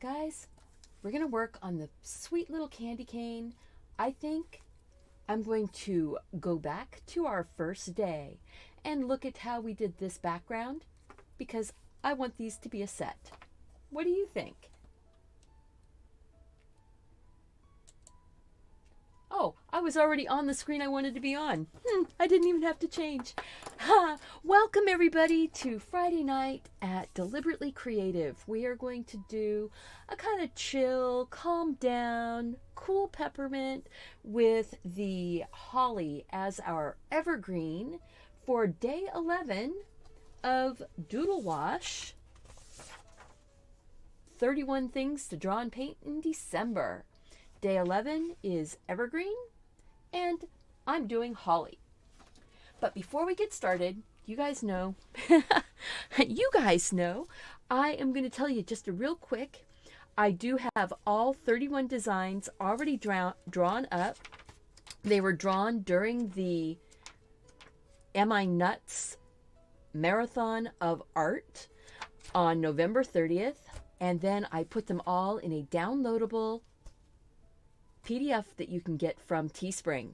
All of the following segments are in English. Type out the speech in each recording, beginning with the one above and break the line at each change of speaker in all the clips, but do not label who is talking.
right, guys, we're going to work on the sweet little candy cane. I think I'm going to go back to our first day and look at how we did this background because I want these to be a set. What do you think? Oh, I was already on the screen I wanted to be on. I didn't even have to change. Welcome everybody to Friday night at Deliberately Creative. We are going to do a kind of chill, calm down, cool peppermint with the holly as our evergreen for day 11 of Doodle Wash. 31 things to draw and paint in December. Day 11 is evergreen, and I'm doing holly. But before we get started, you guys know, I am going to tell you just a real quick. I do have all 31 designs already drawn up. They were drawn during the Am I Nuts Marathon of Art on November 30th, and then I put them all in a downloadable PDF that you can get from Teespring.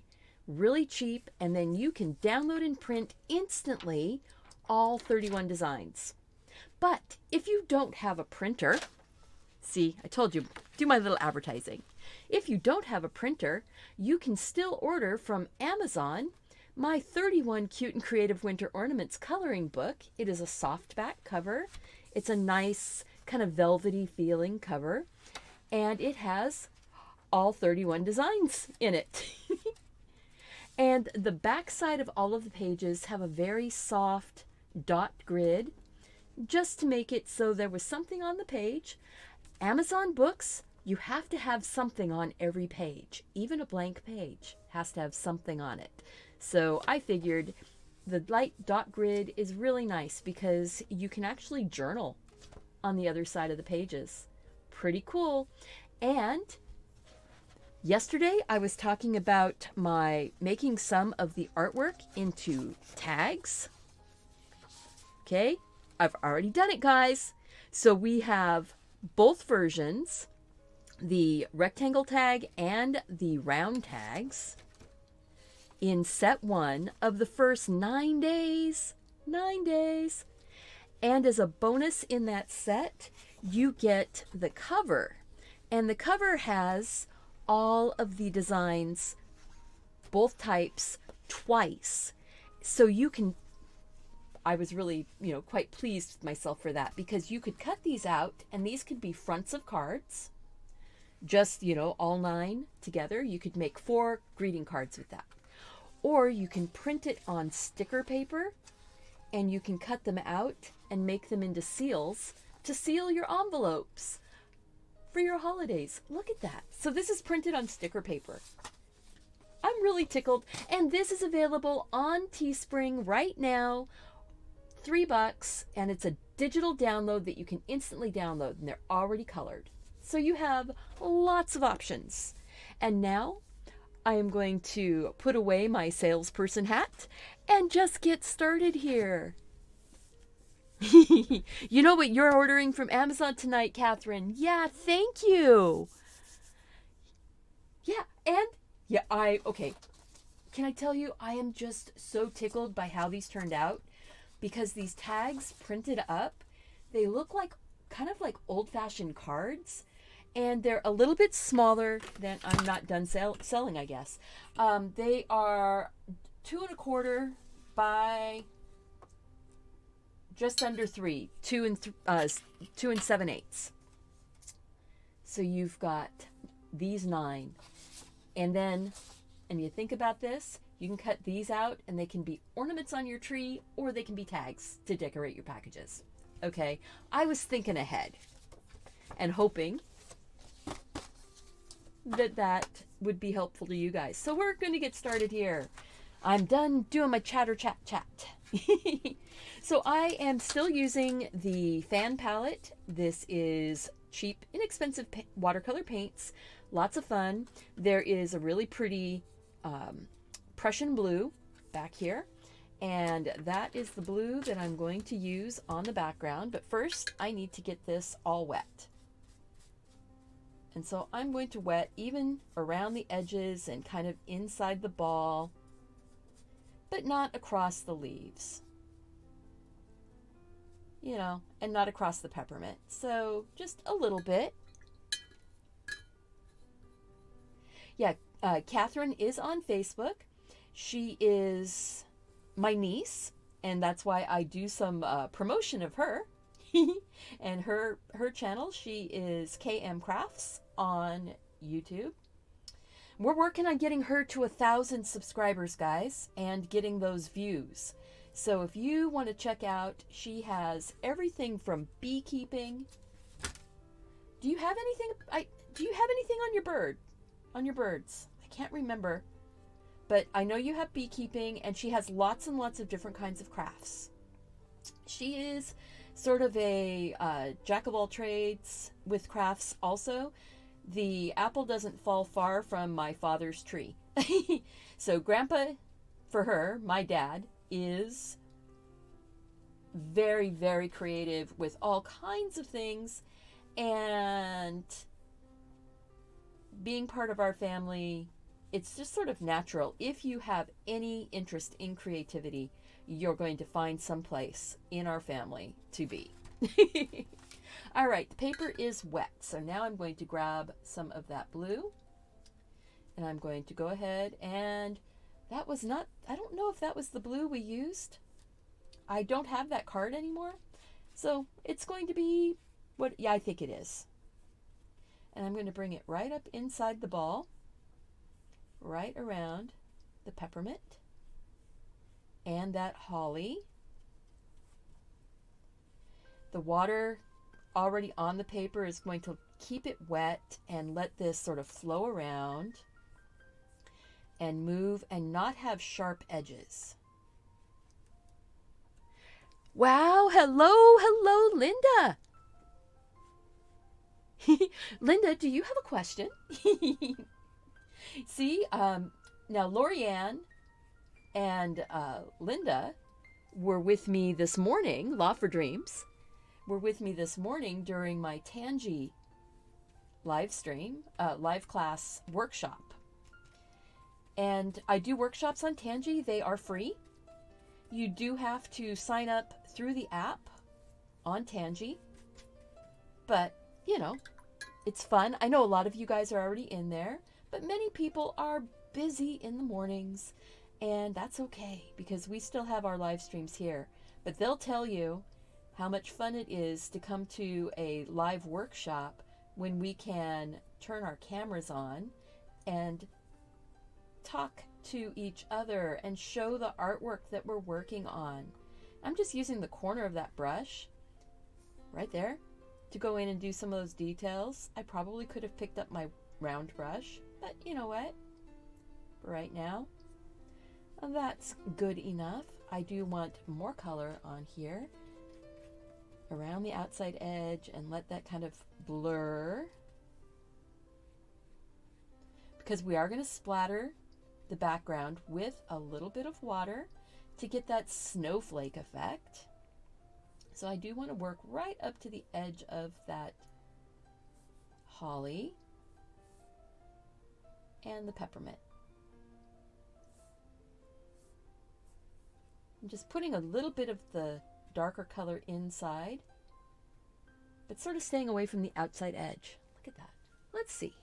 Really cheap, and then you can download and print instantly all 31 designs. But if you don't have a printer, see, I told you, do my little advertising. If you don't have a printer, you can still order from Amazon my 31 Cute and Creative Winter Ornaments coloring book. It is a softback cover. It's a nice kind of velvety feeling cover, and it has all 31 designs in it. And the back side of all of the pages have a very soft dot grid just to make it so there was something on the page. Amazon books, you have to have something on every page. Even a blank page has to have something on it. So I figured the light dot grid is really nice because you can actually journal on the other side of the pages. Pretty cool. And yesterday, I was talking about making some of the artwork into tags. Okay, I've already done it, guys. So we have both versions, the rectangle tag and the round tags, in set 1 of the first 9 days. 9 days. And as a bonus in that set, you get the cover. And the cover has all of the designs, both types, twice. So you can, I was really, quite pleased with myself for that because you could cut these out and these could be fronts of cards, just, all 9 together. You could make 4 greeting cards with that. Or you can print it on sticker paper and you can cut them out and make them into seals to seal your envelopes for your holidays. Look at that. So this is printed on sticker paper. I'm really tickled. And this is available on Teespring right now. $3, and it's a digital download that you can instantly download, and they're already colored. So you have lots of options. And now I am going to put away my salesperson hat and just get started here. You know what you're ordering from Amazon tonight, Catherine? Yeah, thank you. Yeah, and okay. Can I tell you, I am just so tickled by how these turned out because these tags printed up, they look like kind of like old-fashioned cards, and they're a little bit smaller than I'm not done selling, I guess. They are 2 1/4 by just under 3, 2 and 7/8. So you've got these 9, and you think about this, you can cut these out and they can be ornaments on your tree or they can be tags to decorate your packages. Okay, I was thinking ahead and hoping that would be helpful to you guys. So we're going to get started here. I'm done doing my chat. So I am still using the fan palette. This is cheap, inexpensive watercolor paints. Lots of fun. There is a really pretty Prussian blue back here. And that is the blue that I'm going to use on the background. But first, I need to get this all wet. And so I'm going to wet even around the edges and kind of inside the ball, but not across the leaves. You know, and not across the peppermint. So just a little bit. Yeah, Catherine is on Facebook. She is my niece, and that's why I do some promotion of her. And her channel, she is KM Crafts on YouTube. We're working on getting her to 1,000 subscribers, guys, and getting those views. So if you want to check out, she has everything from beekeeping. Do you have anything? Do you have anything on your bird? On your birds? I can't remember. But I know you have beekeeping, and she has lots and lots of different kinds of crafts. She is sort of a jack of all trades with crafts also. The apple doesn't fall far from my father's tree. So Grandpa, for her, my dad, is very, very creative with all kinds of things, and being part of our family, it's just sort of natural. If you have any interest in creativity, you're going to find some place in our family to be. All right, the paper is wet, so now I'm going to grab some of that blue, and I'm going to go ahead and that was not, I don't know if that was the blue we used. I don't have that card anymore. So it's going to be what, yeah, I think it is. And I'm going to bring it right up inside the ball, right around the peppermint and that holly. The water already on the paper is going to keep it wet and let this sort of flow around and move and not have sharp edges. Wow, hello, Linda. Linda, do you have a question? See, now Lorianne and Linda were with me this morning, Law for Dreams, were with me this morning during my Tangi live stream, live class workshop. And I do workshops on Tangi. They are free. You do have to sign up through the app on Tangi. But, you know, it's fun. I know a lot of you guys are already in there, but many people are busy in the mornings, and that's okay because we still have our live streams here. But they'll tell you how much fun it is to come to a live workshop when we can turn our cameras on and talk to each other and show the artwork that we're working on. I'm just using the corner of that brush right there to go in and do some of those details. I probably could have picked up my round brush, but you know what? Right now, that's good enough. I do want more color on here around the outside edge and let that kind of blur, because we are going to splatter the background with a little bit of water to get that snowflake effect. So I do want to work right up to the edge of that holly and the peppermint. I'm just putting a little bit of the darker color inside, but sort of staying away from the outside edge. Look at that. Let's see.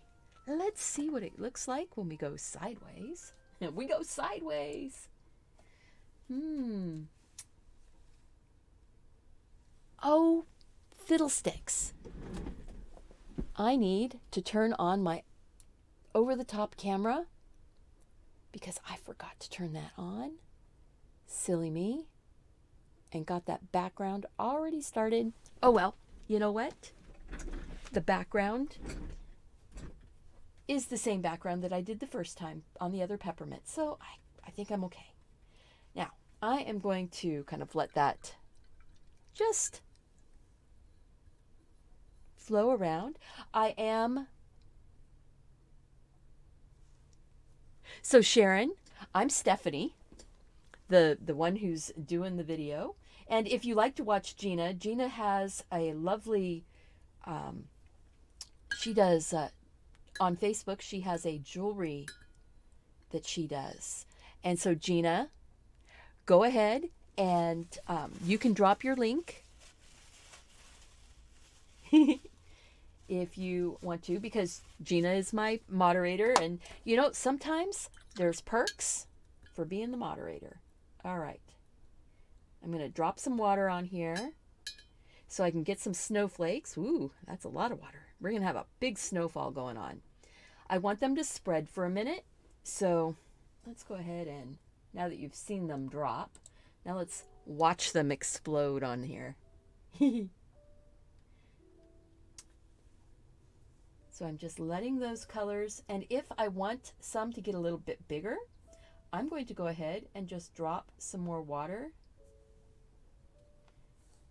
Let's see what it looks like when we go sideways. We go sideways. Oh, fiddlesticks. I need to turn on my over-the-top camera because I forgot to turn that on. Silly me. And got that background already started. Oh well, you know what? The background is the same background that I did the first time on the other peppermint. So I think I'm okay. Now, I am going to kind of let that just flow around. So Sharon, I'm Stephanie, the one who's doing the video. And if you like to watch Gina has a lovely, she does on Facebook, she has a jewelry that she does. And so Gina, go ahead and you can drop your link if you want to, because Gina is my moderator. And you know, sometimes there's perks for being the moderator. All right. I'm going to drop some water on here so I can get some snowflakes. Ooh, that's a lot of water. We're going to have a big snowfall going on. I want them to spread for a minute. So let's go ahead and, now that you've seen them drop, now let's watch them explode on here. So I'm just letting those colors, and if I want some to get a little bit bigger, I'm going to go ahead and just drop some more water.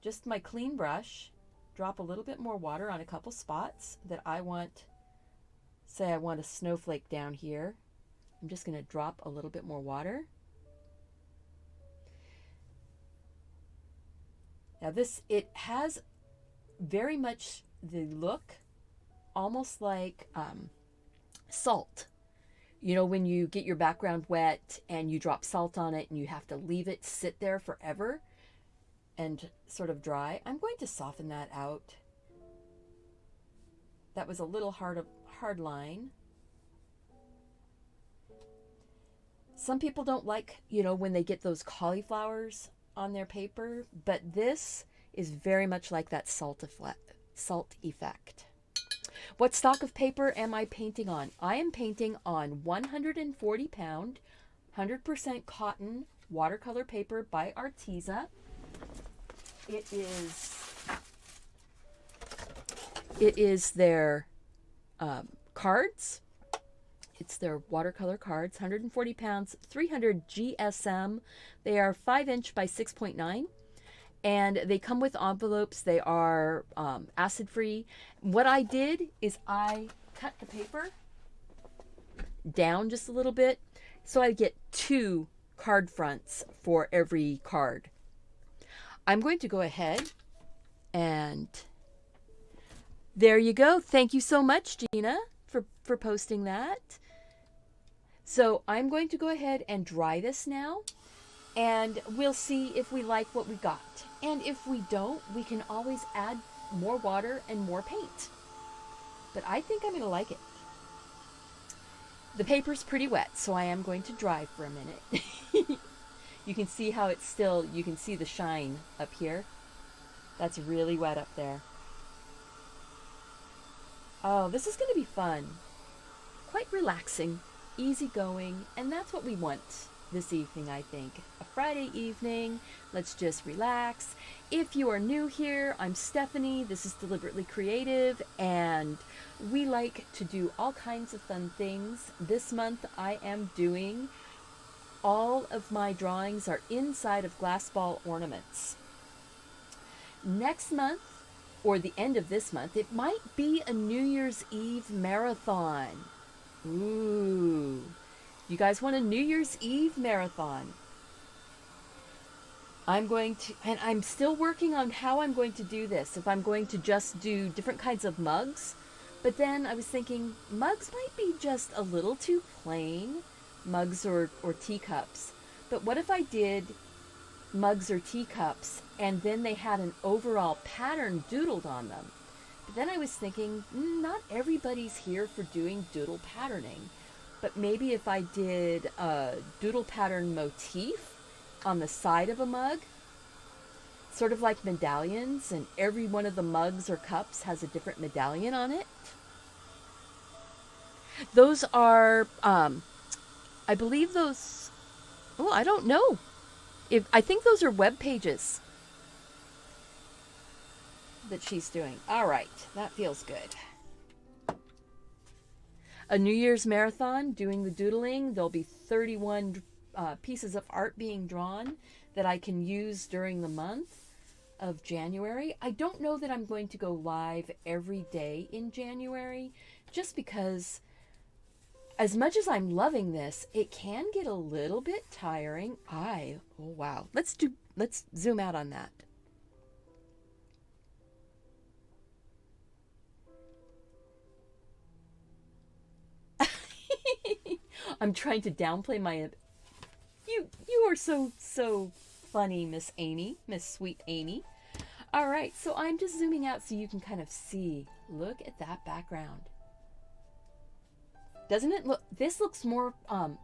Just my clean brush, drop a little bit more water on a couple spots that I want. Say I want a snowflake down here. I'm just going to drop a little bit more water. Now this, it has very much the look almost like salt. You know, when you get your background wet and you drop salt on it and you have to leave it sit there forever and sort of dry. I'm going to soften that out. That was a little hard line. Some people don't like, you know, when they get those cauliflowers on their paper, but this is very much like that salt effect. What stock of paper am I painting on? I am painting on 140 pound, 100% cotton watercolor paper by Arteza. It is their cards. It's their watercolor cards, 140 pounds, 300 GSM. They are 5" by 6.9. And they come with envelopes. They are acid-free. What I did is I cut the paper down just a little bit, so I get 2 card fronts for every card. I'm going to go ahead and there you go. Thank you so much, Gina, for posting that. So I'm going to go ahead and dry this now, and we'll see if we like what we got. And if we don't, we can always add more water and more paint. But I think I'm going to like it. The paper's pretty wet, so I am going to dry for a minute. You can see how it's still, you can see the shine up here. That's really wet up there. Oh, this is going to be fun. Quite relaxing, easygoing, and that's what we want this evening, I think. A Friday evening, let's just relax. If you are new here, I'm Stephanie. This is Deliberately Creative, and we like to do all kinds of fun things. This month I am doing, all of my drawings are inside of glass ball ornaments. Next month, or the end of this month, it might be a New Year's Eve marathon. Ooh. You guys want a New Year's Eve marathon? I'm going to, and I'm still working on how I'm going to do this. If I'm going to just do different kinds of mugs. But then I was thinking, mugs might be just a little too plain. Mugs or teacups. But what if I did mugs or teacups and then they had an overall pattern doodled on them? But then I was thinking, not everybody's here for doing doodle patterning. But maybe if I did a doodle pattern motif on the side of a mug, sort of like medallions, and every one of the mugs or cups has a different medallion on it. Those are, I believe those, oh, I don't know. I think those are web pages that she's doing. All right, that feels good. A New Year's marathon, doing the doodling. There'll be 31 pieces of art being drawn that I can use during the month of January. I don't know that I'm going to go live every day in January, just because as much as I'm loving this, it can get a little bit tiring. Oh wow. Let's zoom out on that. I'm trying to downplay my... You are so funny, Miss Amy, Miss Sweet Amy. All right, so I'm just zooming out so you can kind of see. Look at that background. Doesn't it look, this looks more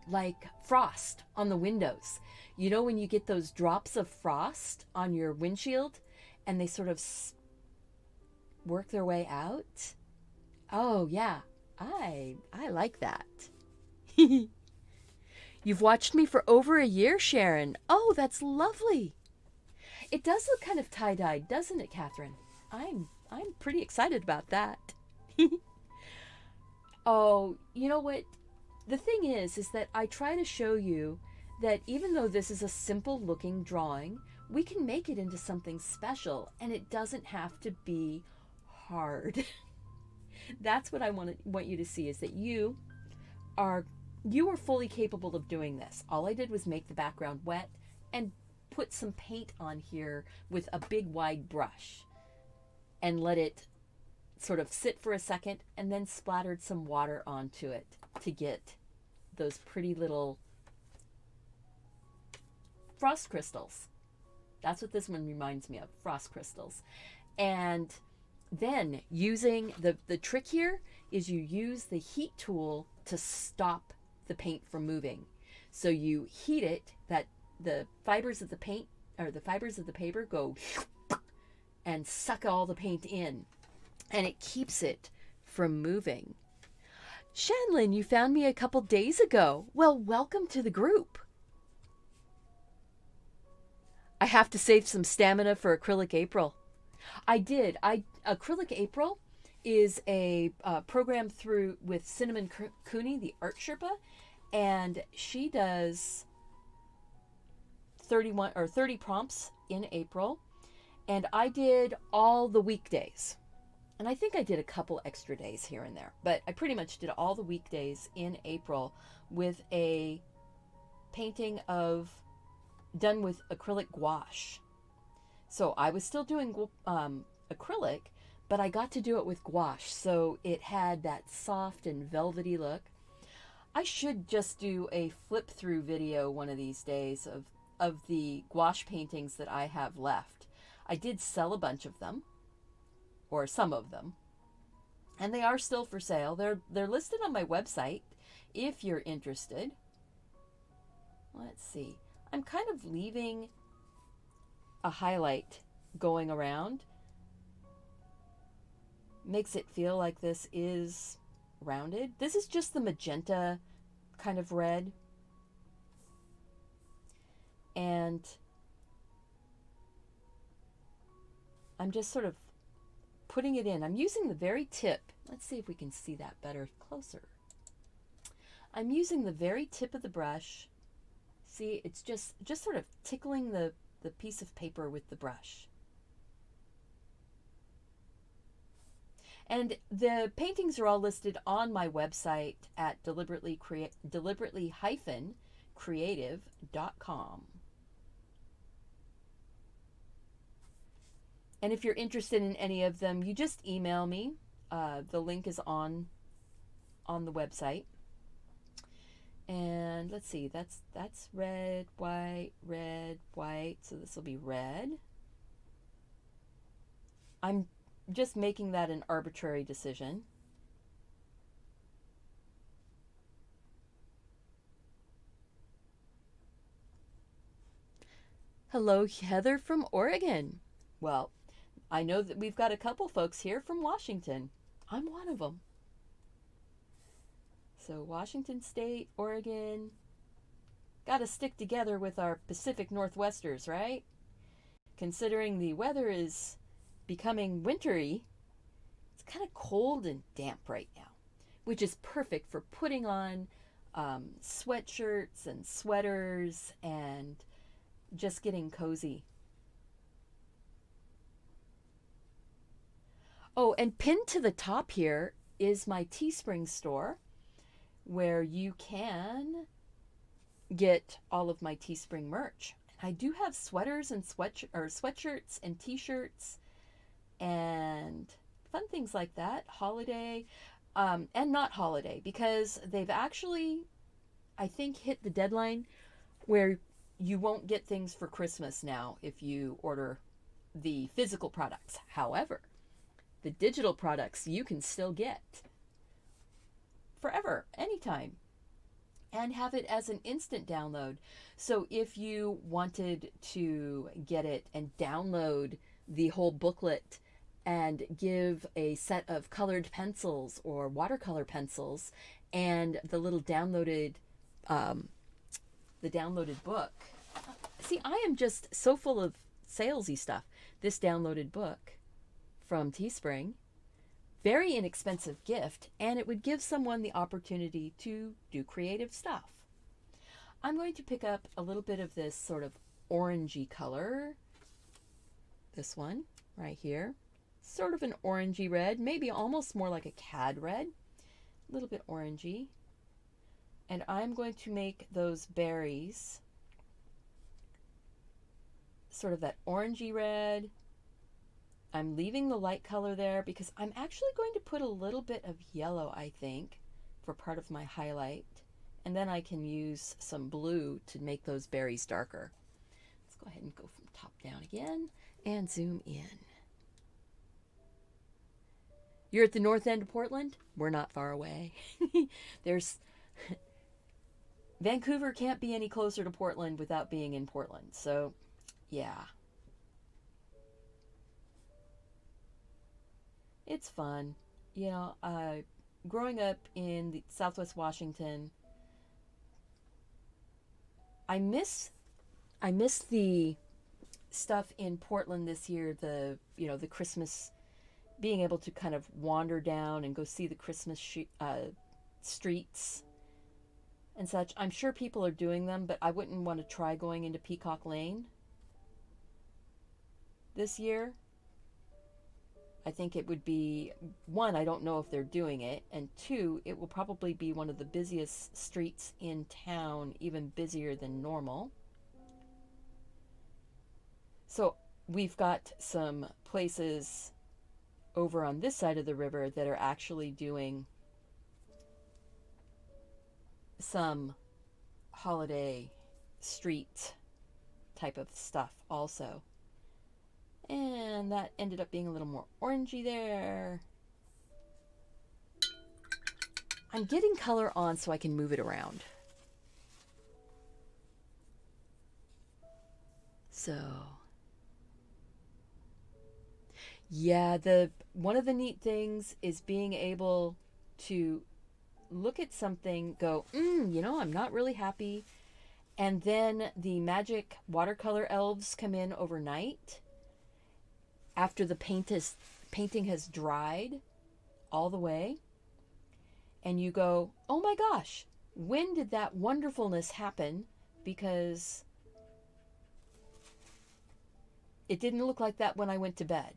like frost on the windows. You know when you get those drops of frost on your windshield and they sort of work their way out? Oh yeah, I like that. You've watched me for over a year, Sharon. Oh, that's lovely. It does look kind of tie-dyed, doesn't it, Catherine? I'm pretty excited about that. Oh, you know what? The thing is that I try to show you that even though this is a simple looking drawing, we can make it into something special, and it doesn't have to be hard. That's what I want you to see, is that you are fully capable of doing this. All I did was make the background wet and put some paint on here with a big wide brush and let it sort of sit for a second, and then splattered some water onto it to get those pretty little frost crystals. That's what this one reminds me of, frost crystals. And then using the trick here is you use the heat tool to stop the paint from moving. So you heat it, that the fibers of the paint or the fibers of the paper go and suck all the paint in, and it keeps it from moving. Shanlin, you found me a couple days ago. Well, welcome to the group. I have to save some stamina for Acrylic April. I did. Acrylic April is a program through with Cinnamon Cooney, the art Sherpa, and she does 30 prompts in April, and I did all the weekdays. And I think I did a couple extra days here and there, but I pretty much did all the weekdays in April with a painting done with acrylic gouache. So I was still doing acrylic, but I got to do it with gouache, so it had that soft and velvety look. I should just do a flip through video one of these days of the gouache paintings that I have left. I did sell a bunch of them, or some of them, and they are still for sale. They're listed on my website if you're interested. Let's see. I'm kind of leaving a highlight going around. Makes it feel like this is rounded. This is just the magenta kind of red. And I'm just sort of putting it in. I'm using the very tip. Let's see if we can see that better closer. I'm using the very tip of the brush. See, it's just sort of tickling the piece of paper with the brush. And the paintings are all listed on my website at deliberately-creative.com. And if you're interested in any of them, you just email me. The link is on the website. And let's see, that's red, white, red, white. So this will be red. I'm just making that an arbitrary decision. Hello, Heather from Oregon. Well, I know that we've got a couple folks here from Washington. I'm one of them. So Washington State, Oregon, got to stick together with our Pacific Northwesters, right? Considering the weather is becoming wintry, it's kind of cold and damp right now, which is perfect for putting on sweatshirts and sweaters and just getting cozy. Oh, and pinned to the top here is my Teespring store, where you can get all of my Teespring merch. I do have sweaters and sweatshirts and t-shirts and fun things like that, holiday and not holiday, because they've actually I think, hit the deadline where you won't get things for Christmas now if you order the physical products. However, the digital products you can still get forever, anytime, and have it as an instant download. So if you wanted to get it and download the whole booklet and give a set of colored pencils or watercolor pencils and the little downloaded book. See, I am just so full of salesy stuff. This downloaded book from Teespring, very inexpensive gift, and it would give someone the opportunity to do creative stuff. I'm going to pick up a little bit of this sort of orangey color. This one right here. Sort of an orangey red, maybe almost more like a cad red. A little bit orangey. And I'm going to make those berries sort of that orangey red. I'm leaving the light color there because I'm actually going to put a little bit of yellow, I think, for part of my highlight. And then I can use some blue to make those berries darker. Let's go ahead and go from top down again and zoom in. You're at the north end of Portland? We're not far away. There's Vancouver can't be any closer to Portland without being in Portland. So, yeah. It's fun. You know, growing up in the Southwest Washington, I miss the stuff in Portland this year, the Christmas, being able to kind of wander down and go see the Christmas streets and such. I'm sure people are doing them, but I wouldn't want to try going into Peacock Lane this year. I think it would be, one, I don't know if they're doing it, and two, it will probably be one of the busiest streets in town, even busier than normal. So we've got some places over on this side of the river that are actually doing some holiday street type of stuff also. And that ended up being a little more orangey there. I'm getting color on so I can move it around. So, yeah, one of the neat things is being able to look at something, go, I'm not really happy. And then the magic watercolor elves come in overnight after the painting has dried all the way, and you go, oh my gosh, when did that wonderfulness happen? Because it didn't look like that when I went to bed.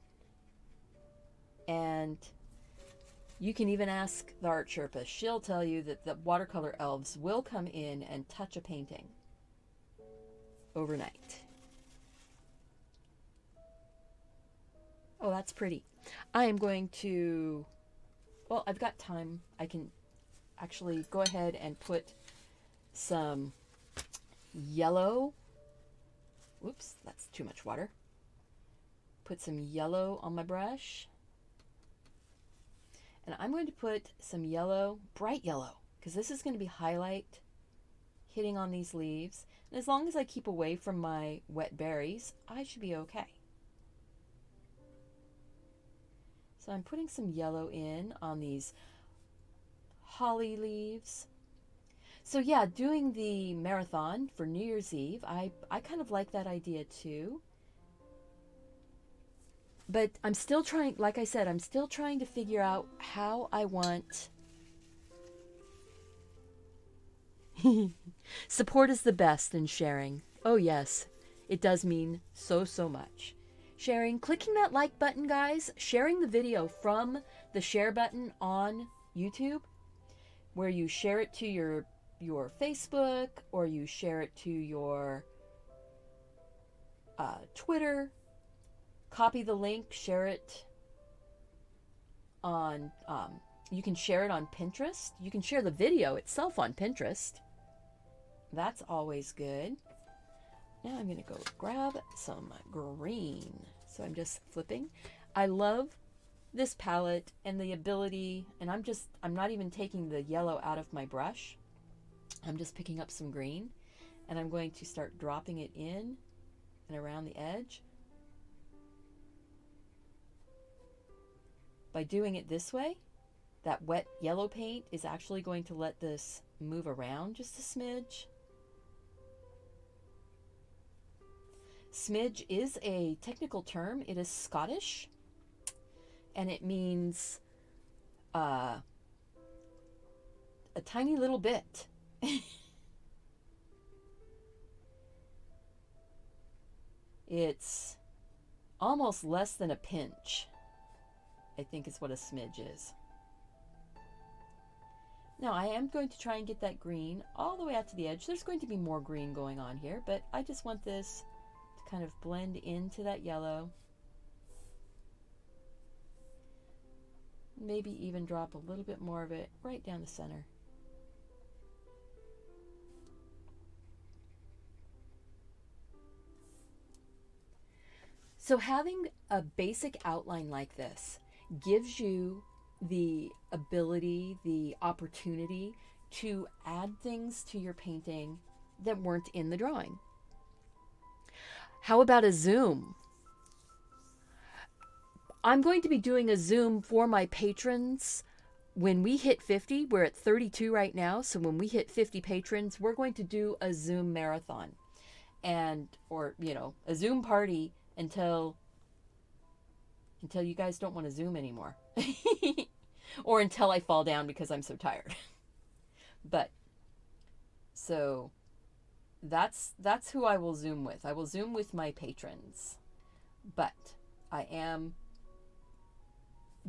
And you can even ask the art Sherpa. She'll tell you that the watercolor elves will come in and touch a painting overnight. Oh, that's pretty. I am going to, well, I've got time. I can actually go ahead and put some yellow. Whoops, that's too much water. Put some yellow on my brush. And I'm going to put some yellow, bright yellow, because this is going to be highlight hitting on these leaves. And as long as I keep away from my wet berries, I should be okay. So I'm putting some yellow in on these holly leaves. So yeah, doing the marathon for New Year's Eve, I kind of like that idea too. But I'm still trying, like I said, I'm still trying to figure out how I want. Support is the best in sharing. Oh yes, it does mean so much. Sharing, clicking that like button, guys, sharing the video from the share button on YouTube, where you share it to your Facebook, or you share it to your Twitter, copy the link, share it on, you can share it on Pinterest. You can share the video itself on Pinterest. That's always good. Now I'm going to go grab some green. So I'm just flipping. I love this palette and the ability, and I'm not even taking the yellow out of my brush. I'm just picking up some green, and I'm going to start dropping it in and around the edge. By doing it this way, that wet yellow paint is actually going to let this move around just a smidge. Smidge is a technical term. It is Scottish, and it means a tiny little bit. It's almost less than a pinch, I think is what a smidge is. Now I am going to try and get that green all the way out to the edge. There's going to be more green going on here, but I just want this to kind of blend into that yellow. Maybe even drop a little bit more of it right down the center. So having a basic outline like this gives you the ability, the opportunity to add things to your painting that weren't in the drawing. How about a zoom? I'm going to be doing a zoom for my patrons when we hit 50. We're at 32 right now, so when we hit 50 patrons, we're going to do a Zoom marathon, or a Zoom party until you guys don't want to Zoom anymore. Or until I fall down because I'm so tired. But so that's who I will Zoom with. I will Zoom with my patrons. But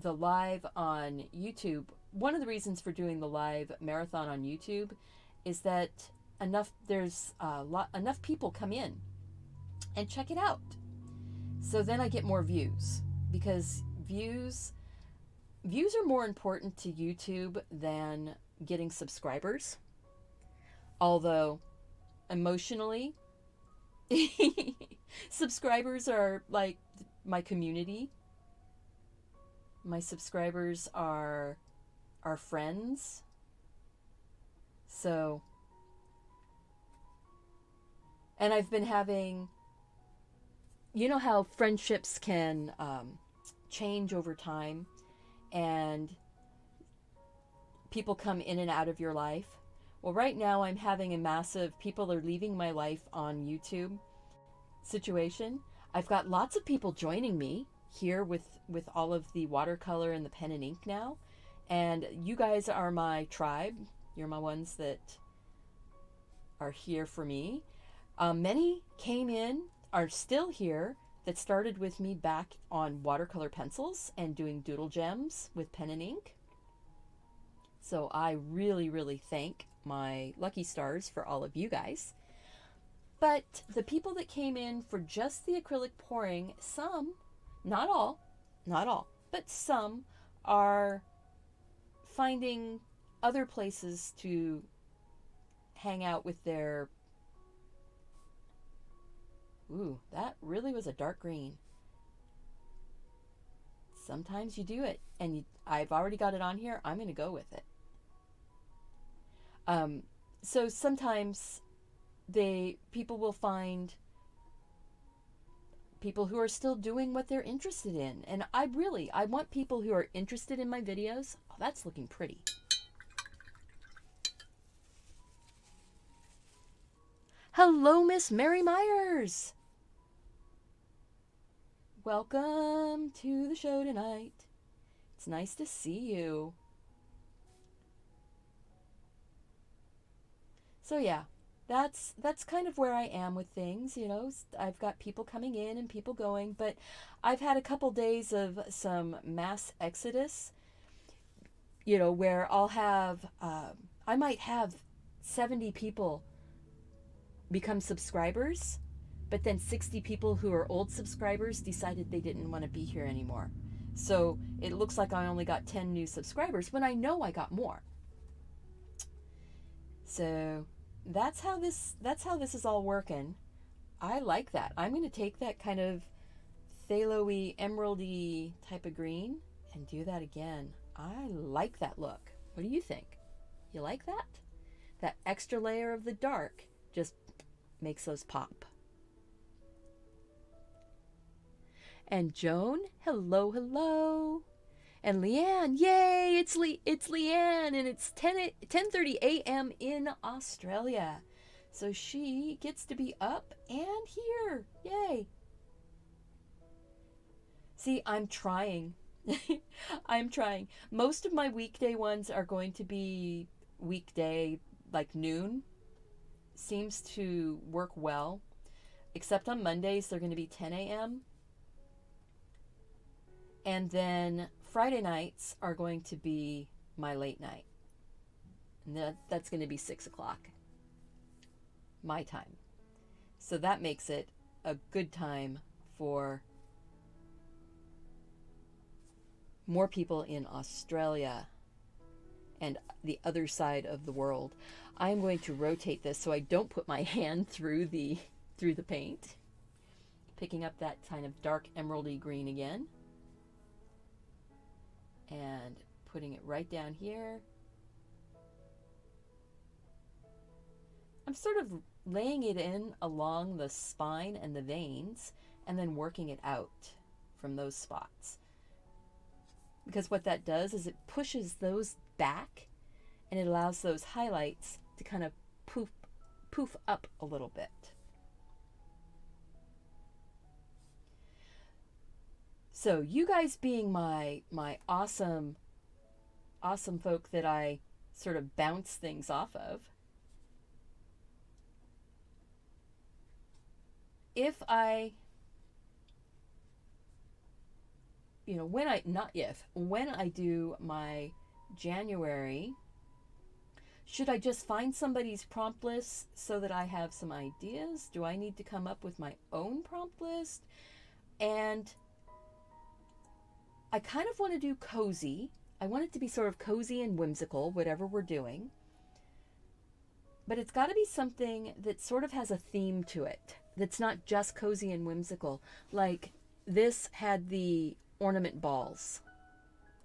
the live on YouTube, one of the reasons for doing the live marathon on YouTube is that enough people come in and check it out. So then I get more views, because views are more important to YouTube than getting subscribers. Although emotionally, subscribers are like my community. My subscribers are friends. So, and I've been having, you know how friendships can change over time, and people come in and out of your life. Well, right now I'm having a massive people are leaving my life on YouTube situation. I've got lots of people joining me here with all of the watercolor and the pen and ink now, and you guys are my tribe. You're my ones that are here for me. Many came in, are still here, that started with me back on watercolor pencils and doing doodle gems with pen and ink. So I really, really thank my lucky stars for all of you guys. But the people that came in for just the acrylic pouring, some, not all, but some are finding other places to hang out with their... Ooh, that really was a dark green. Sometimes you do it, and I've already got it on here. I'm going to go with it. So sometimes people will find people who are still doing what they're interested in. And I want people who are interested in my videos. Oh, that's looking pretty. Hello, Miss Mary Myers. Welcome to the show tonight. It's nice to see you. So yeah, that's kind of where I am with things, you know. I've got people coming in and people going, but I've had a couple days of some mass exodus, you know, where I'll have, I might have 70 people become subscribers, but then 60 people who are old subscribers decided they didn't want to be here anymore. So it looks like I only got 10 new subscribers when I know I got more. So that's how this is all working. I like that. I'm going to take that kind of phthalo-y, emeraldy type of green and do that again. I like that look. What do you think? You like that? That extra layer of the dark just makes those pop. And Joan, hello, hello. And Leanne, yay, it's Leanne, and it's 10:30 a.m. in Australia. So she gets to be up and here. Yay. See, I'm trying. I'm trying. Most of my weekday ones are going to be weekday, like noon. Seems to work well. Except on Mondays, they're going to be 10 a.m. And then Friday nights are going to be my late night. And that's going to be 6 o'clock. My time. So that makes it a good time for more people in Australia and the other side of the world. I'm going to rotate this so I don't put my hand through the paint. Picking up that kind of dark emeraldy green again. And putting it right down here. I'm sort of laying it in along the spine and the veins and then working it out from those spots. Because what that does is it pushes those back and it allows those highlights to kind of poof up a little bit. So you guys being my awesome folk that I sort of bounce things off of, if I, when I do my January, should I just find somebody's prompt list so that I have some ideas? Do I need to come up with my own prompt list? And I kind of want to do cozy. I want it to be sort of cozy and whimsical, whatever we're doing. But it's got to be something that sort of has a theme to it. That's not just cozy and whimsical. Like this had the ornament balls.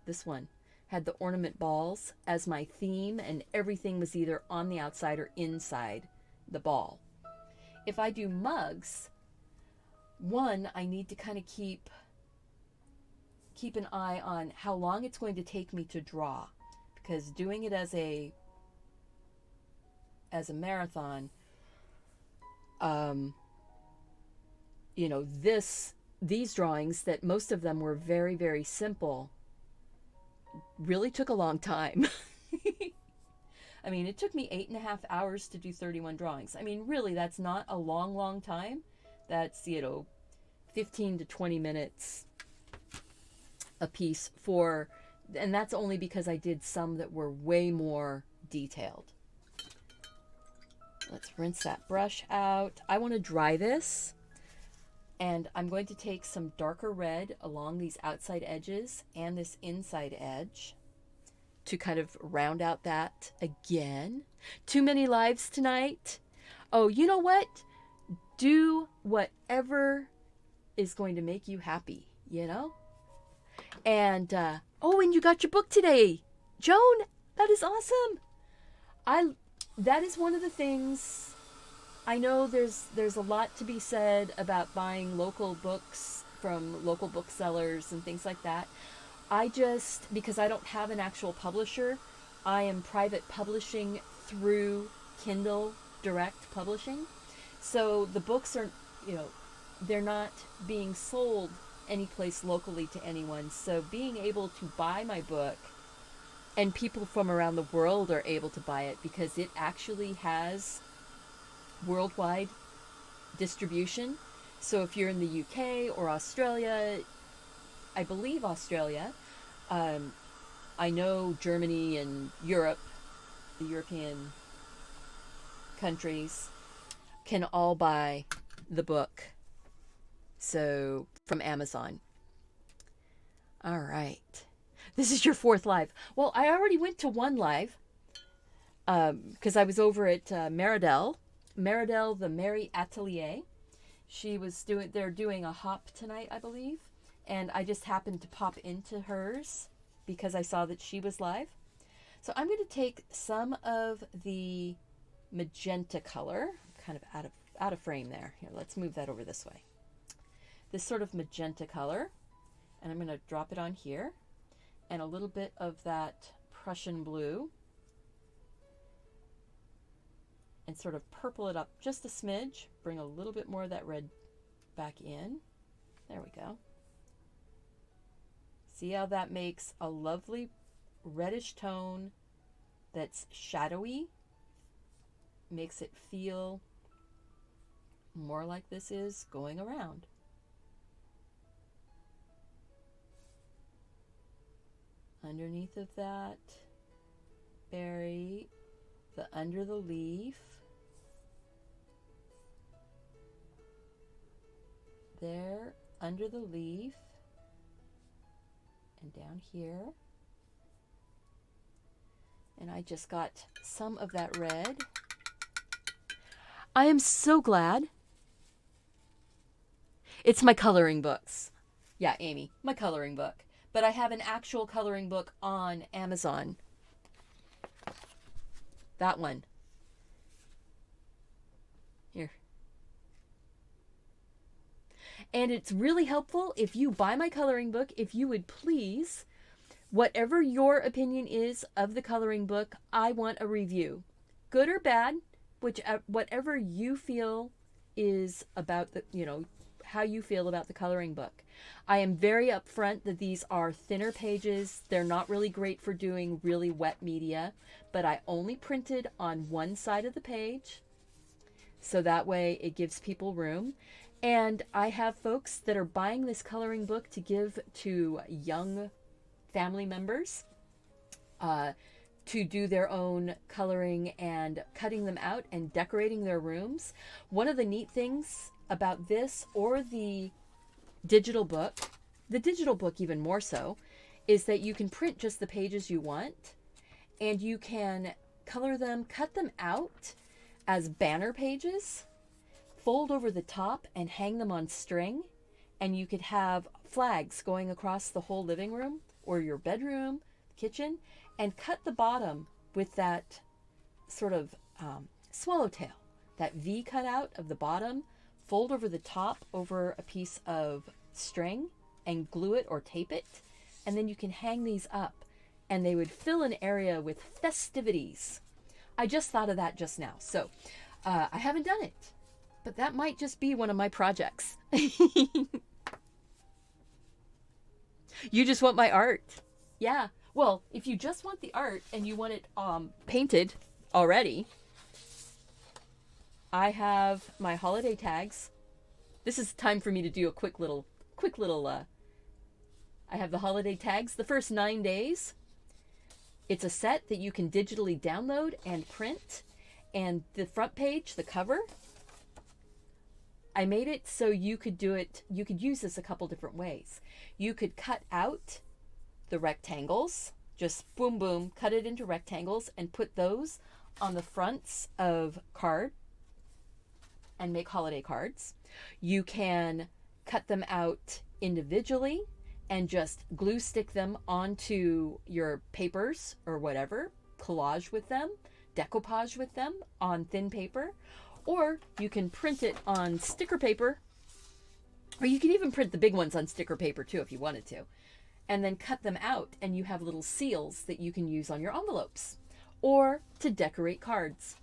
This one had the ornament balls as my theme, and everything was either on the outside or inside the ball. If I do mugs, one, I need to kind of keep an eye on how long it's going to take me to draw, because doing it as a marathon, these drawings that most of them were very, very simple really took a long time. I mean, it took me 8.5 hours to do 31 drawings. I mean, really, that's not a long time. That's, 15 to 20 minutes a piece for, and that's only because I did some that were way more detailed. Let's rinse that brush out. I want to dry this, and I'm going to take some darker red along these outside edges and this inside edge to kind of round out that again. Too many lives tonight. Oh, you know what? Do whatever is going to make you happy, And, and you got your book today, Joan. That is awesome. That is one of the things. I know there's a lot to be said about buying local books from local booksellers and things like that. Because I don't have an actual publisher, I am private publishing through Kindle Direct Publishing. So the books are, they're not being sold anyplace locally to anyone. So being able to buy my book, and people from around the world are able to buy it because it actually has worldwide distribution. So if you're in the UK or Australia, I believe Australia, I know Germany and Europe, the European countries, can all buy the book. So from Amazon. All right. This is your 4th live. Well, I already went to 1 live. because I was over at Meridel, the Mary Atelier. They're doing a hop tonight, I believe. And I just happened to pop into hers because I saw that she was live. So I'm going to take some of the magenta color, kind of out of frame there. Here, let's move that over this way. This sort of magenta color, and I'm going to drop it on here, and a little bit of that Prussian blue, and sort of purple it up just a smidge, bring a little bit more of that red back in. There we go. See how that makes a lovely reddish tone that's shadowy, makes it feel more like this is going around. Underneath of that berry, the under the leaf, there under the leaf, and down here. And I just got some of that red. I am so glad. It's my coloring books. Yeah, Amy, my coloring book. But I have an actual coloring book on Amazon. That one. Here. And it's really helpful if you buy my coloring book, if you would please, whatever your opinion is of the coloring book, I want a review. Good or bad, whatever you feel is about the, how you feel about the coloring book. I am very upfront that these are thinner pages. They're not really great for doing really wet media, but I only printed on one side of the page, so that way it gives people room. And I have folks that are buying this coloring book to give to young family members to do their own coloring and cutting them out and decorating their rooms. One of the neat things about this or the digital book even more so, is that you can print just the pages you want, and you can color them, cut them out as banner pages, fold over the top and hang them on string, and you could have flags going across the whole living room or your bedroom, kitchen, and cut the bottom with that sort of swallowtail, that V cutout of the bottom, fold over the top over a piece of string and glue it or tape it, and then you can hang these up and they would fill an area with festivities. I just thought of that just now. So I haven't done it, but that might just be one of my projects. You just want my art. Yeah. Well, if you just want the art and you want it painted already, I have my holiday tags. This is time for me to do a quick little, I have the holiday tags, the first 9 days. It's a set that you can digitally download and print. And the front page, the cover, I made it so you could do it, you could use this a couple different ways. You could cut out the rectangles, just boom, boom, cut it into rectangles and put those on the fronts of card and make holiday cards. You can cut them out individually and just glue stick them onto your papers or whatever, collage with them, decoupage with them on thin paper, or you can print it on sticker paper, or you can even print the big ones on sticker paper too if you wanted to, and then cut them out and you have little seals that you can use on your envelopes or to decorate cards.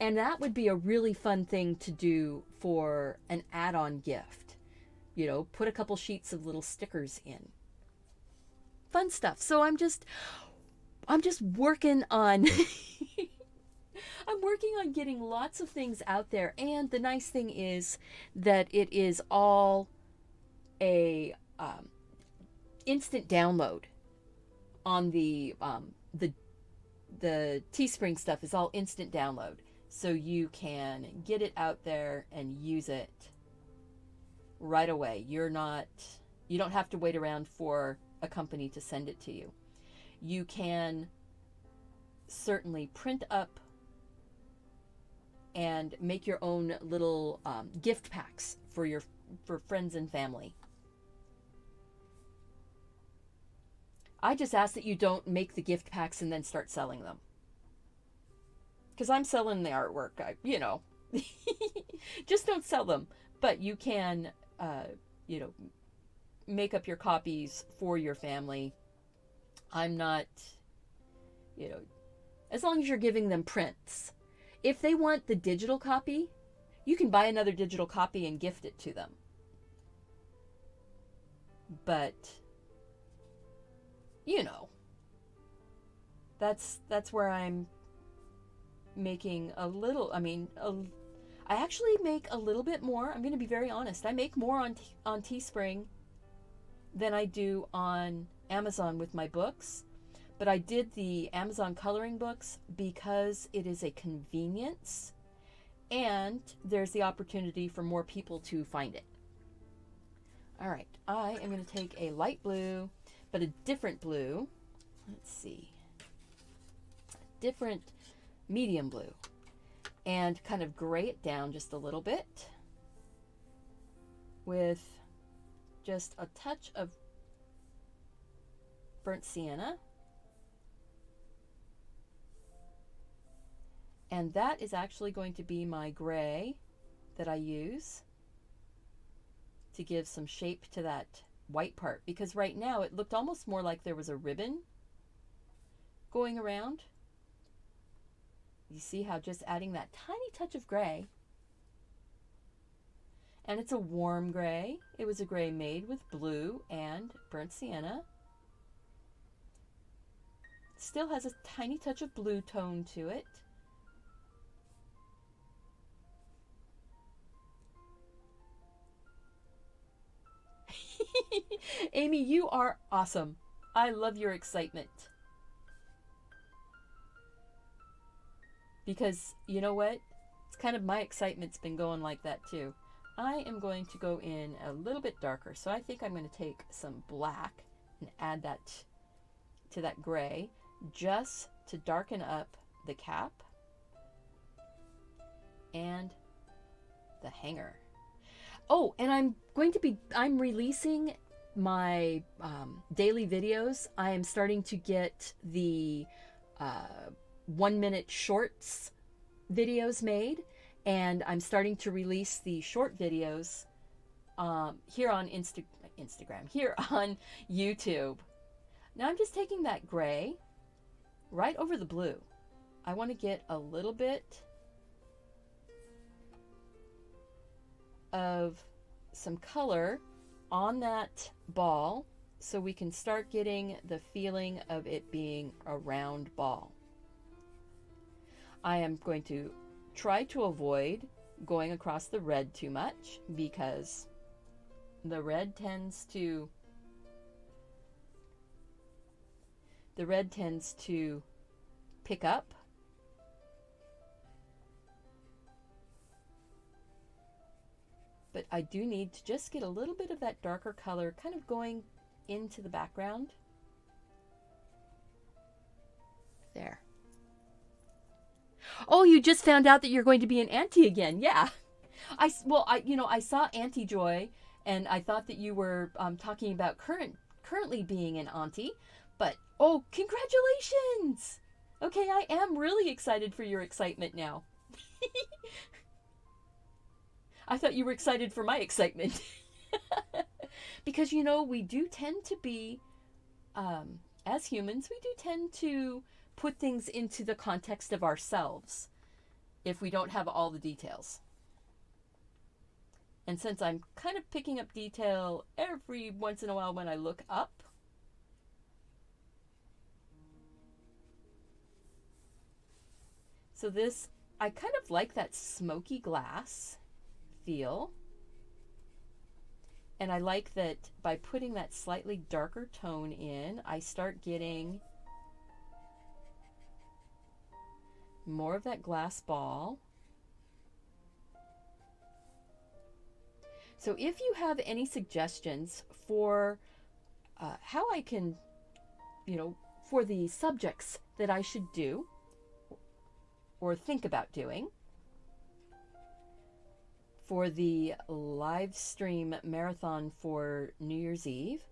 And that would be a really fun thing to do for an add-on gift. Put a couple sheets of little stickers in. Fun stuff. So I'm just working on I'm working on getting lots of things out there. And the nice thing is that it is all a instant download on the Teespring stuff is all instant download. So you can get it out there and use it right away. You don't have to wait around for a company to send it to you. You can certainly print up and make your own little gift packs for friends and family. I just ask that you don't make the gift packs and then start selling them, because I'm selling the artwork. Just don't sell them, but you can, make up your copies for your family. I'm not, as long as you're giving them prints. If they want the digital copy, you can buy another digital copy and gift it to them. But, that's where I'm making a little, I actually make a little bit more. I'm going to be very honest. I make more on Teespring than I do on Amazon with my books. But I did the Amazon coloring books because it is a convenience and there's the opportunity for more people to find it. All right, I am going to take a light blue, but a different blue. Let's see. Different medium blue. And kind of gray it down just a little bit with just a touch of burnt sienna. And that is actually going to be my gray that I use to give some shape to that white part, because right now it looked almost more like there was a ribbon going around. You see how just adding that tiny touch of gray, and it's a warm gray. It was a gray made with blue and burnt sienna. Still has a tiny touch of blue tone to it. Amy, you are awesome. I love your excitement. Because you know what? It's kind of my excitement's been going like that too. I am going to go in a little bit darker. So I think I'm going to take some black and add that to that gray just to darken up the cap and the hanger. Oh, and I'm releasing my daily videos. I am starting to get the 1-minute shorts videos made, and I'm starting to release the short videos here on Instagram, here on YouTube. Now I'm just taking that gray right over the blue. I want to get a little bit of some color on that ball so we can start getting the feeling of it being a round ball. I am going to try to avoid going across the red too much, because the red tends to pick up. But I do need to just get a little bit of that darker color kind of going into the background. There. Oh, you just found out that you're going to be an auntie again. Yeah. I saw Auntie Joy, and I thought that you were talking about currently being an auntie. But, oh, congratulations. Okay, I am really excited for your excitement now. I thought you were excited for my excitement. Because, we do tend to be, as humans, we do tend to put things into the context of ourselves if we don't have all the details. And since I'm kind of picking up detail every once in a while when I look up, so this, I kind of like that smoky glass feel. And I like that by putting that slightly darker tone in, I start getting more of that glass ball. So if you have any suggestions for how I can, for the subjects that I should do, or think about doing for the live stream marathon for New Year's Eve,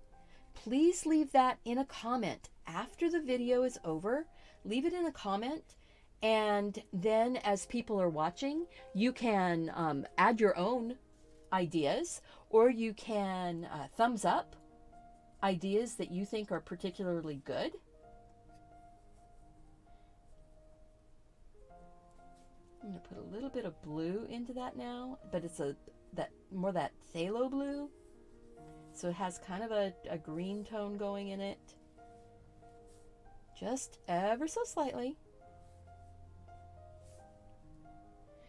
please leave that in a comment after the video is over. Leave it in a comment, and then as people are watching, you can add your own ideas, or you can thumbs up ideas that you think are particularly good. I'm going to put a little bit of blue into that now, but it's more that phthalo blue. So it has kind of a green tone going in it. Just ever so slightly.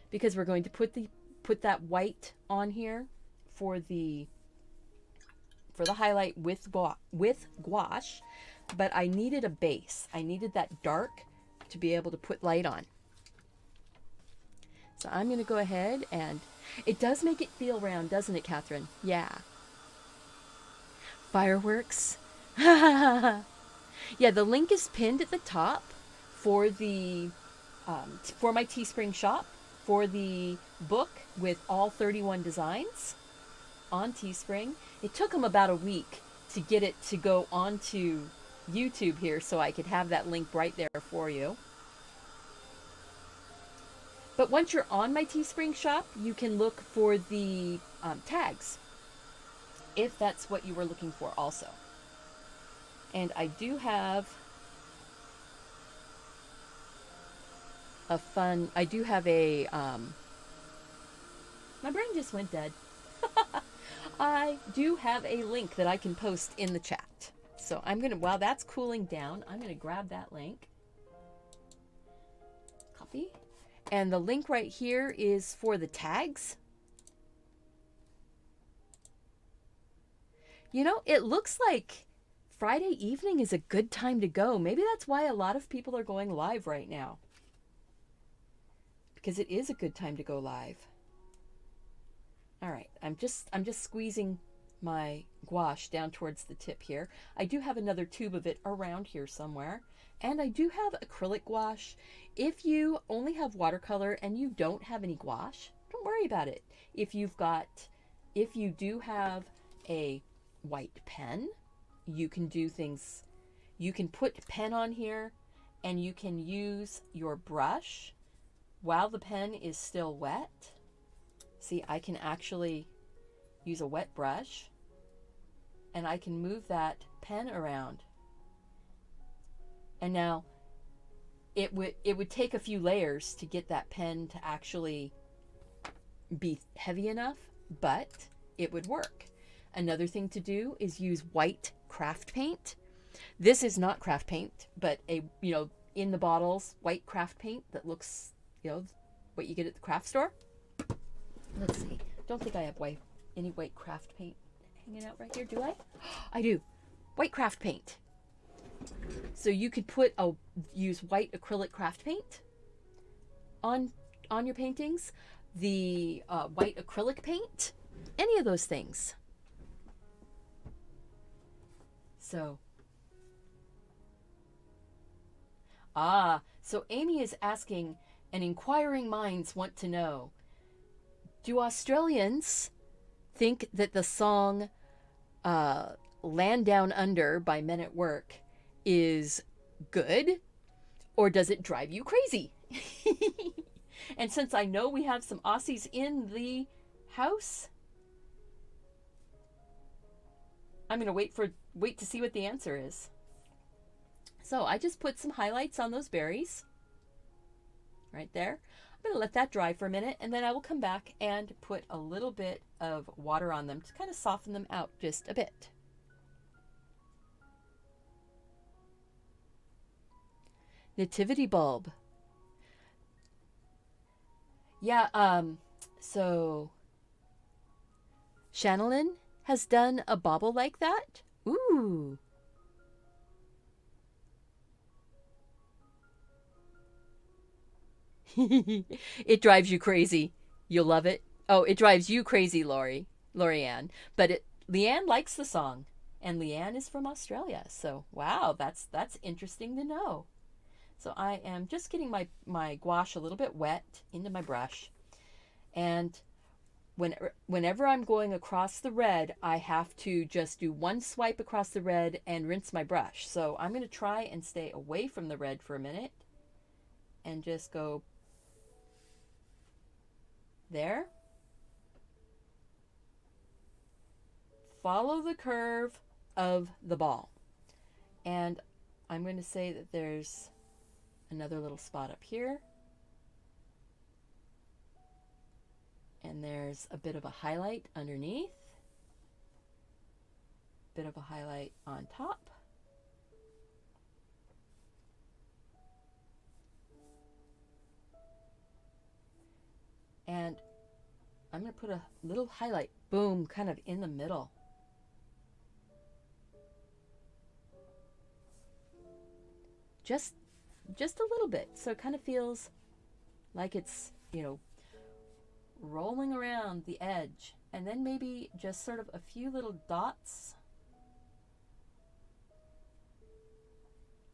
Because we're going to put that white on here for the highlight with gouache, but I needed a base. I needed that dark to be able to put light on. So I'm going to go ahead, and it does make it feel round, doesn't it, Catherine? Yeah. Fireworks. Yeah, the link is pinned at the top for the for my Teespring shop for the book with all 31 designs on Teespring. It took them about a week to get it to go onto YouTube here, so I could have that link right there for you. But once you're on my Teespring shop, you can look for the tags, if that's what you were looking for also. And I do have a my brain just went dead. I do have a link that I can post in the chat. So I'm going to, while that's cooling down, I'm going to grab that link. Copy. And the link right here is for the tags. You know, it looks like Friday evening is a good time to go. Maybe that's why a lot of people are going live right now. Because it is a good time to go live. All right, I'm just squeezing my gouache down towards the tip here. I do have another tube of it around here somewhere. And I do have acrylic gouache. If you only have watercolor and you don't have any gouache, don't worry about it. If you do have a white pen, you can do things. You can put pen on here, and you can use your brush while the pen is still wet. See, I can actually use a wet brush, and I can move that pen around. And now it would take a few layers to get that pen to actually be heavy enough, but it would work. Another thing to do is use white craft paint. This is not craft paint, but in the bottles, white craft paint that looks, what you get at the craft store. Let's see. Don't think I have any white craft paint hanging out right here, do I? I do. White craft paint. So you could use white acrylic craft paint on your paintings, the white acrylic paint, any of those things. So, so Amy is asking, and inquiring minds want to know, do Australians think that the song Land Down Under by Men at Work is good, or does it drive you crazy? And since I know we have some Aussies in the house, I'm going to wait to see what the answer is. So I just put some highlights on those berries right there. I'm going to let that dry for a minute, and then I will come back and put a little bit of water on them to kind of soften them out just a bit. Nativity bulb. Yeah, so Shannon has done a bauble like that. Ooh. It drives you crazy. You'll love it. Oh, it drives you crazy, Lorianne. But Leanne likes the song, and Leanne is from Australia. So, wow, that's interesting to know. So I am just getting my gouache a little bit wet into my brush. And whenever I'm going across the red, I have to just do one swipe across the red and rinse my brush. So I'm going to try and stay away from the red for a minute and just go there. Follow the curve of the ball. And I'm going to say that there's another little spot up here. And there's a bit of a highlight underneath. Bit of a highlight on top. And I'm going to put a little highlight, boom, kind of in the middle. Just a little bit. So it kind of feels like it's, rolling around the edge. And then maybe just sort of a few little dots.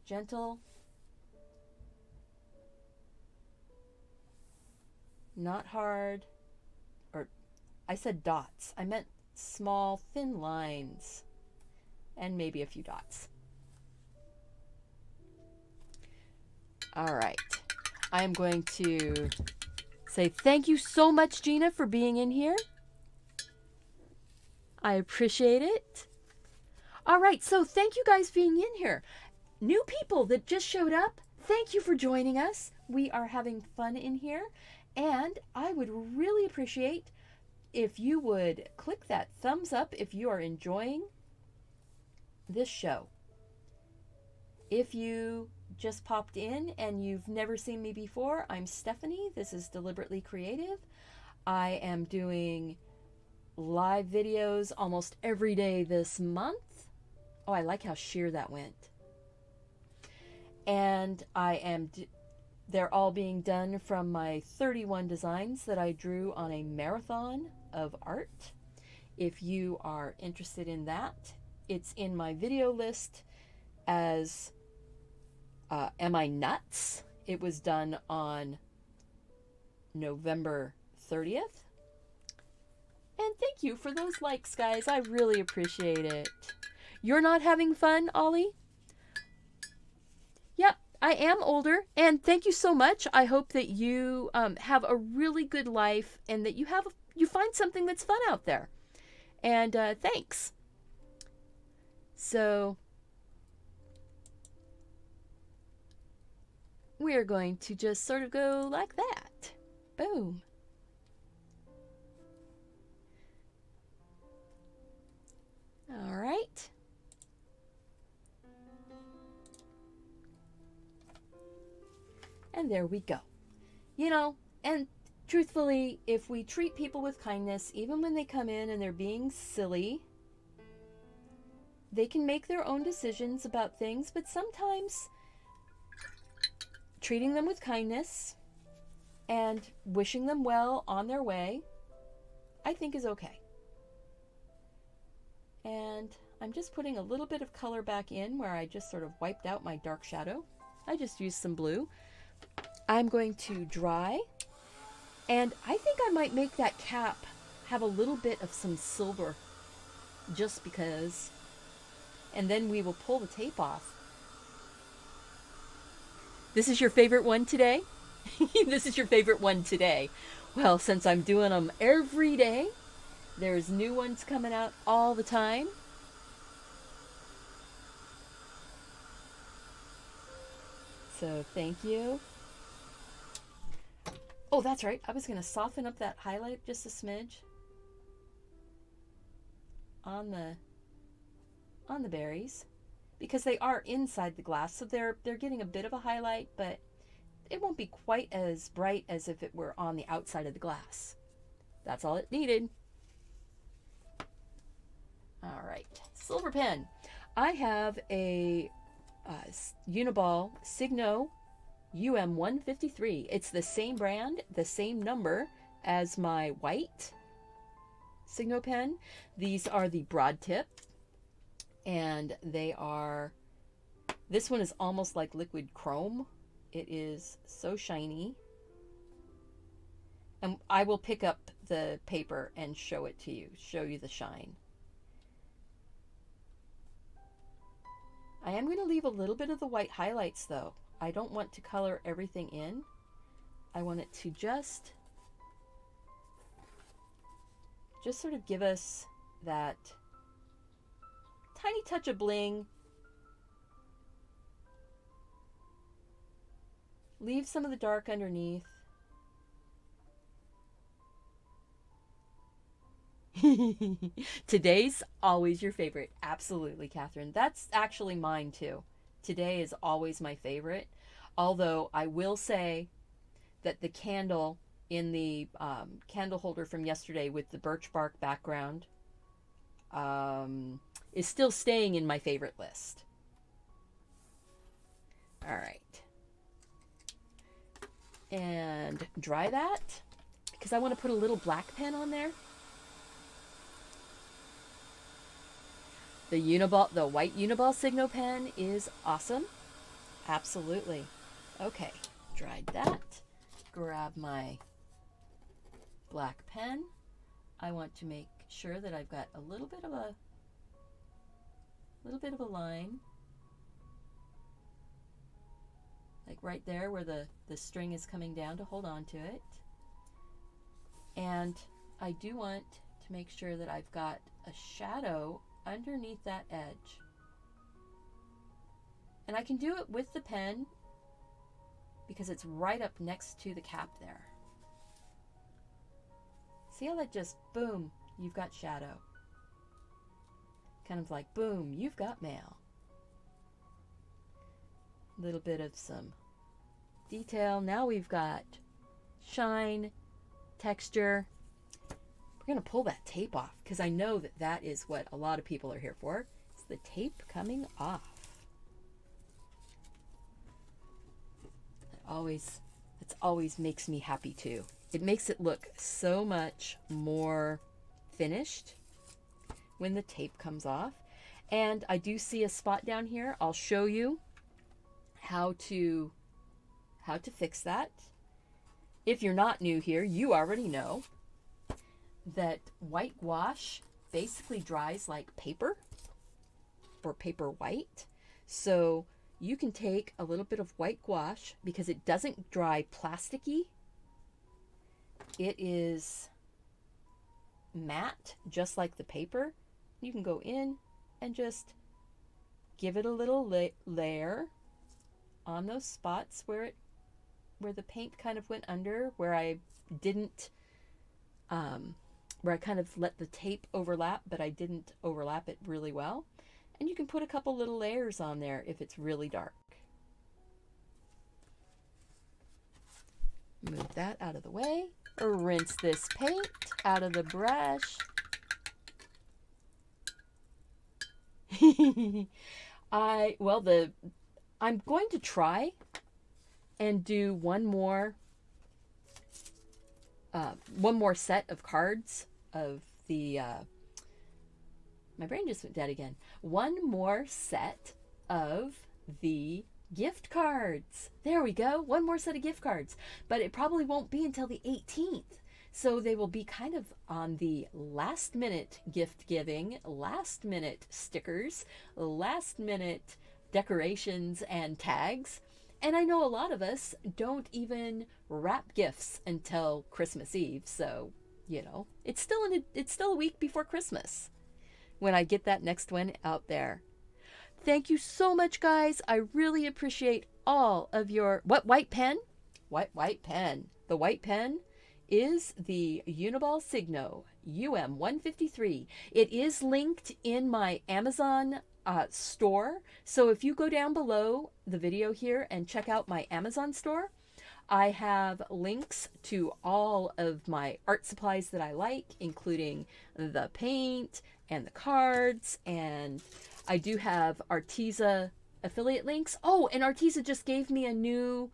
Gentle. Not hard. Or I said dots. I meant small, thin lines. And maybe a few dots. All right. I am going to say thank you so much, Gina, for being in here. I appreciate it. All right, so thank you guys for being in here. New people that just showed up, thank you for joining us. We are having fun in here, and I would really appreciate if you would click that thumbs up if you are enjoying this show. If you just popped in and you've never seen me before, I'm Stephanie. This is Deliberately Creative. I am doing live videos almost every day this month. Oh, I like how sheer that went. And they're all being done from my 31 designs that I drew on a marathon of art. If you are interested in that, it's in my video list as Am I Nuts? It was done on November 30th. And thank you for those likes, guys. I really appreciate it. You're not having fun, Ollie? Yep, I am older. And thank you so much. I hope that you have a really good life and that you find something that's fun out there. And thanks. So we're going to just sort of go like that. Boom. All right. And there we go. And truthfully, if we treat people with kindness, even when they come in and they're being silly, they can make their own decisions about things, but sometimes treating them with kindness and wishing them well on their way, I think is okay. And I'm just putting a little bit of color back in where I just sort of wiped out my dark shadow. I just used some blue. I'm going to dry, and I think I might make that cap have a little bit of some silver just because, and then we will pull the tape off. This is your favorite one today? This is your favorite one today. Well, since I'm doing them every day, there's new ones coming out all the time. So thank you. Oh, that's right. I was going to soften up that highlight just a smidge on the berries, because they are inside the glass, so they're getting a bit of a highlight, but it won't be quite as bright as if it were on the outside of the glass. That's all it needed. All right, silver pen. I have a Uniball Signo UM153. It's the same brand, the same number as my white Signo pen. These are the broad tip, and they are, this one is almost like liquid chrome, It is so shiny. And I will pick up the paper and show it to you, show you the shine. I am going to leave a little bit of the white highlights though. I don't want to color everything in. I want it to just sort of give us that tiny touch of bling. Leave some of the dark underneath. Today's always your favorite. Absolutely, Catherine. That's actually mine too. Today is always my favorite. Although I will say that the candle in the candle holder from yesterday with the birch bark background is still staying in my favorite list. All right. And dry that because I want to put a little black pen on there. The Uniball, the white Uniball Signo pen is awesome. Absolutely. Okay, dried that. Grab my black pen. I want to make sure that I've got a little bit of a line. Like right there where the string is coming down to hold on to it. And I do want to make sure that I've got a shadow underneath that edge. And I can do it with the pen because it's right up next to the cap there. See how that just, boom, you've got shadow. Kind of like, boom, you've got mail. A little bit of some detail. Now we've got shine, texture. We're going to pull that tape off because I know that that is what a lot of people are here for. It's the tape coming off. It always makes me happy too. It makes it look so much more finished when the tape comes off. And I do see a spot down here. I'll show you how to fix that. If you're not new here, you already know that white gouache basically dries like paper or paper white. So you can take a little bit of white gouache because it doesn't dry plasticky. It is matte, just like the paper. You can go in and just give it a little layer on those spots where the paint kind of went under, where I didn't, where I kind of let the tape overlap, but I didn't overlap it really well. And you can put a couple little layers on there if it's really dark. Move that out of the way. Rinse this paint out of the brush. I'm going to try and do one more set of cards of the my brain just went dead again. One more set of the gift cards. There we go. One more set of gift cards. But it probably won't be until the 18th. So they will be kind of on the last minute gift giving, last minute stickers, last minute decorations and tags. And I know a lot of us don't even wrap gifts until Christmas Eve. So, you know, it's still a week before Christmas when I get that next one out there. Thank you so much, guys. I really appreciate all of your... What white pen? What white pen? The white pen is the Uniball Signo UM153. It is linked in my Amazon store. So if you go down below the video here and check out my Amazon store, I have links to all of my art supplies that I like, including the paint and the cards, and I do have Arteza affiliate links. Oh, and Arteza just gave me a new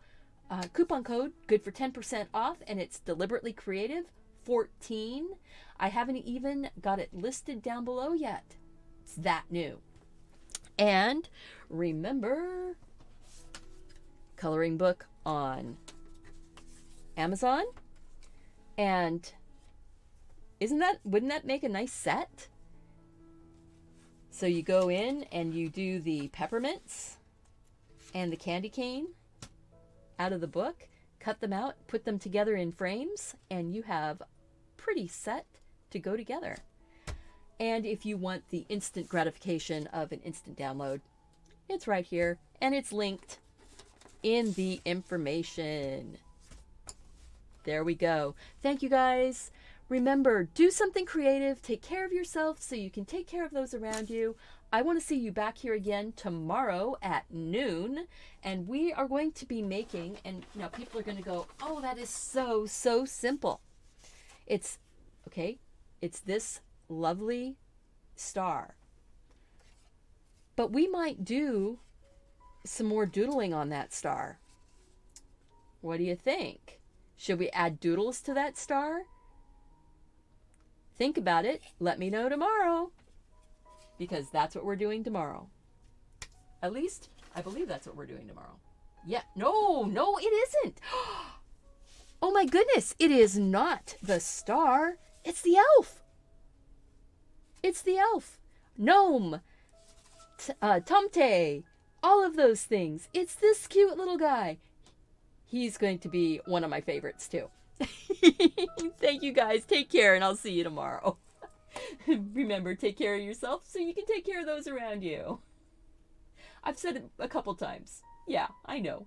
coupon code, good for 10% off, and it's Deliberately Creative 14. I haven't even got it listed down below yet. It's that new. And remember, coloring book on Amazon. And wouldn't that make a nice set? So you go in and you do the peppermints and the candy cane out of the book, cut them out, put them together in frames, and you have a pretty set to go together. And if you want the instant gratification of an instant download, it's right here, and it's linked in the information. There we go. Thank you guys. Remember, do something creative, take care of yourself so you can take care of those around you. I want to see you back here again tomorrow at noon, and we are going to be making, and now people are going to go, oh, that is so simple. It's, okay, it's this lovely star. But we might do some more doodling on that star. What do you think? Should we add doodles to that star? Think about it. Let me know tomorrow. Because that's what we're doing tomorrow. At least, I believe that's what we're doing tomorrow. Yeah. No, it isn't. Oh my goodness. It is not the star. It's the elf. It's the elf. Gnome. Tomte. All of those things. It's this cute little guy. He's going to be one of my favorites too. Thank you guys. Take care, and I'll see you tomorrow. Remember, take care of yourself so you can take care of those around you. I've said it a couple times. Yeah, I know.